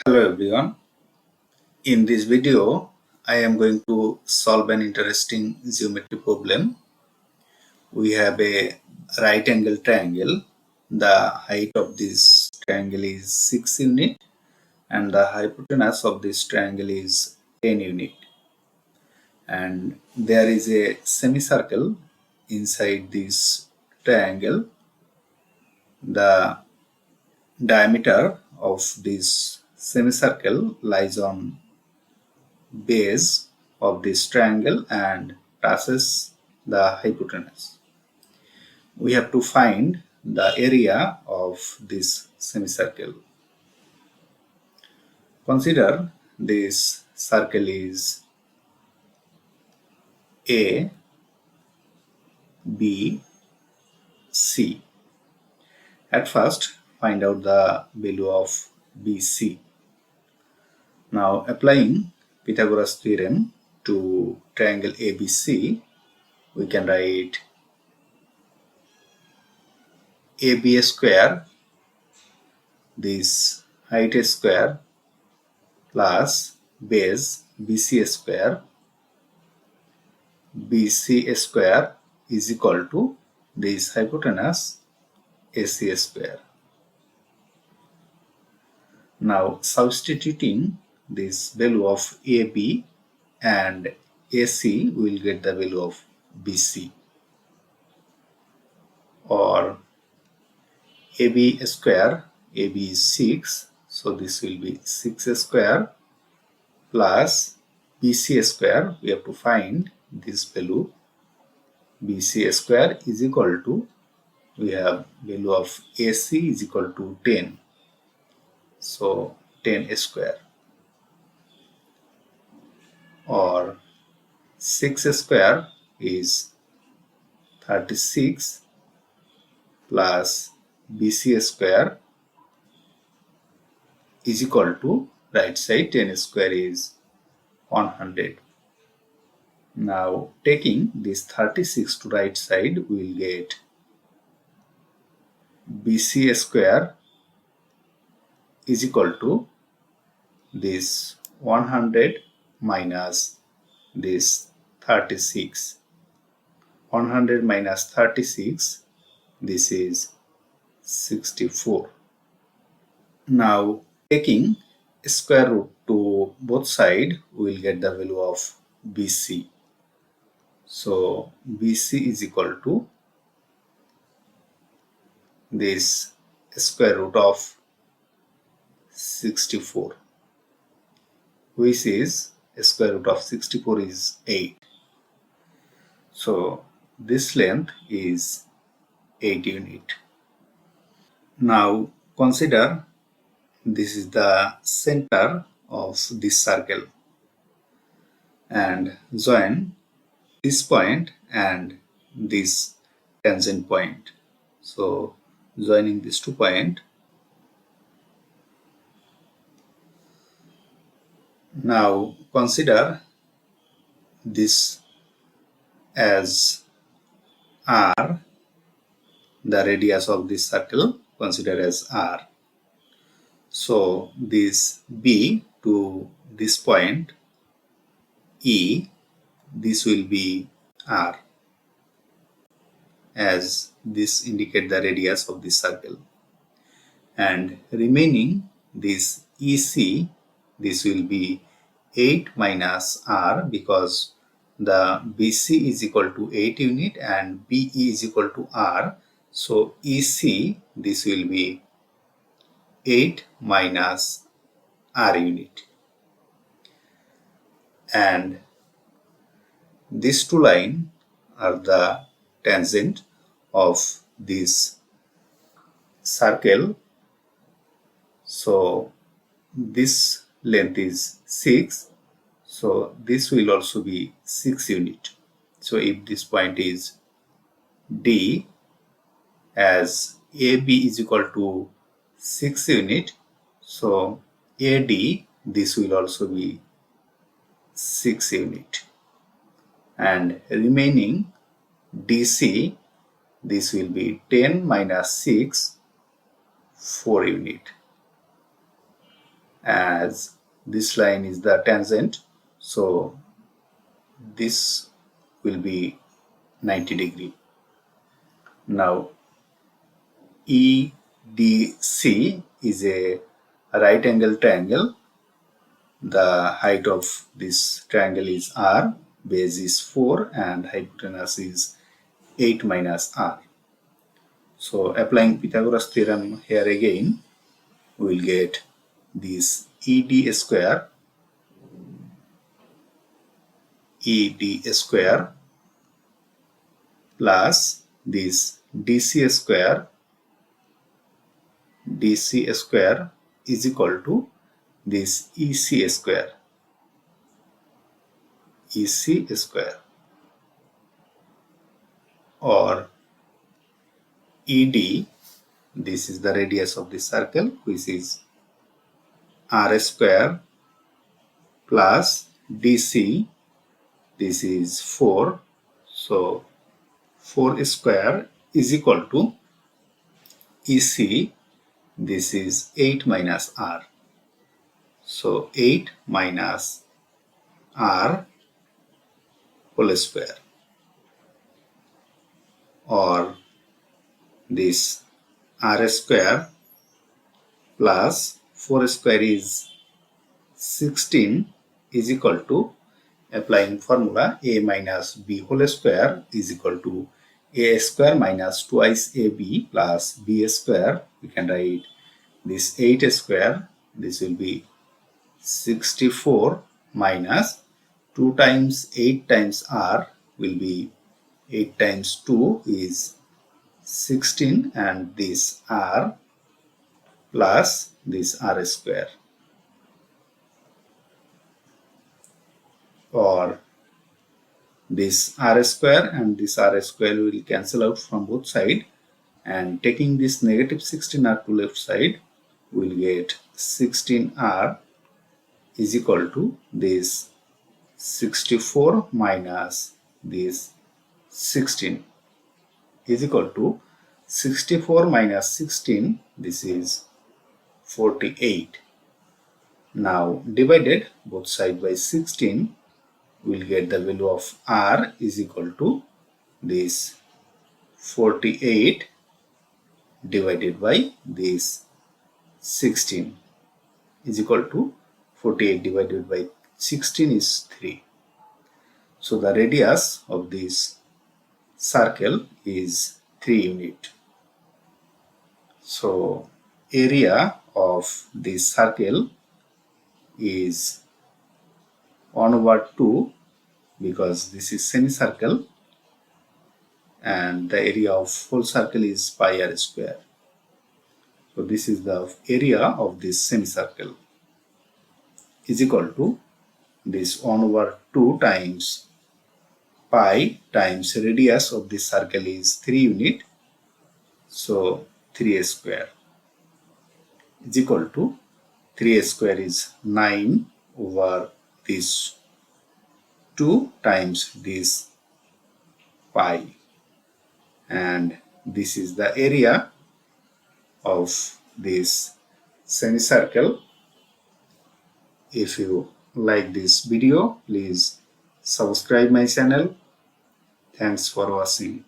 Hello everyone. In this video, I am going to solve an interesting geometry problem. We have a right angle triangle. The height of this triangle is 6 unit and the hypotenuse of this triangle is 10 unit. And there is a semicircle inside this triangle. The diameter of this semicircle lies on base of this triangle and passes the hypotenuse. We have to find the area of this semicircle. Consider this circle is A, B, C. At first, find out the value of BC. Now, applying Pythagoras theorem to triangle ABC, we can write AB square, this height square, plus base BC square is equal to this hypotenuse AC square. Now substituting this value of AB and AC, we will get the value of BC, or AB square, AB is 6, so this will be 6 square plus BC square. We have to find this value. BC square is equal to, we have value of AC is equal to 10, so 10 square, or 6 square is 36 plus BC square is equal to, right side 10 square is 100. Now taking this 36 to right side, we will get BC square is equal to this 100 minus this 36. 100 minus 36, this is 64. Now taking square root to both sides, we will get the value of BC. So BC is equal to this square root of 64, which is square root of 64 is 8. So this length is 8 unit. Now consider this is the center of this circle and join this point and this tangent point. So joining these 2 points. Now consider this as R, the radius of this circle consider as R. So this B to this point E, this will be R, as this indicate the radius of this circle, and remaining this EC, this will be 8 minus R, because the BC is equal to 8 unit and BE is equal to R, so EC, this will be 8 minus R unit, and these 2 lines are the tangent of this circle. So this length is 6, so this will also be 6 unit. So if this point is D, as AB is equal to 6 unit, so AD, this will also be 6 unit, and remaining DC, this will be 10 minus 6, 4 unit. as this line is the tangent, so this will be 90 degree. Now EDC is a right angle triangle. The height of this triangle is r, base is 4 and hypotenuse is 8 minus r. So applying Pythagoras theorem here again, we will get this ED square plus this DC square is equal to this EC square or ED. This is the radius of the circle, which is r square plus DC. This is 4. So 4 square is equal to EC. This is 8 minus r. So 8 minus r whole square, or this r square plus 4 square is 16 is equal to, applying formula, a minus b whole square is equal to a square minus twice ab plus b square. We can write this 8 square, this will be 64 minus 2 times 8 times r will be 8 times 2 is 16, and this r plus this r square, or this r square and this r square will cancel out from both sides, and taking this negative 16r to left side, we will get 16r is equal to this 64 minus this 16 is equal to 64 minus 16, this is 48. Now divided both sides by 16, we will get the value of r is equal to this 48 divided by this 16 is equal to 48 divided by 16 is 3. So the radius of this circle is 3 unit. So area of this circle is 1/2, because this is semicircle, and the area of whole circle is pi r square. So this is the area of this semicircle is equal to this 1/2 times pi times radius of this circle is 3 unit. So 3 square is equal to 3 square is 9 over this 2 times this pi, and this is the area of this semicircle. If you like this video, please subscribe my channel. Thanks for watching.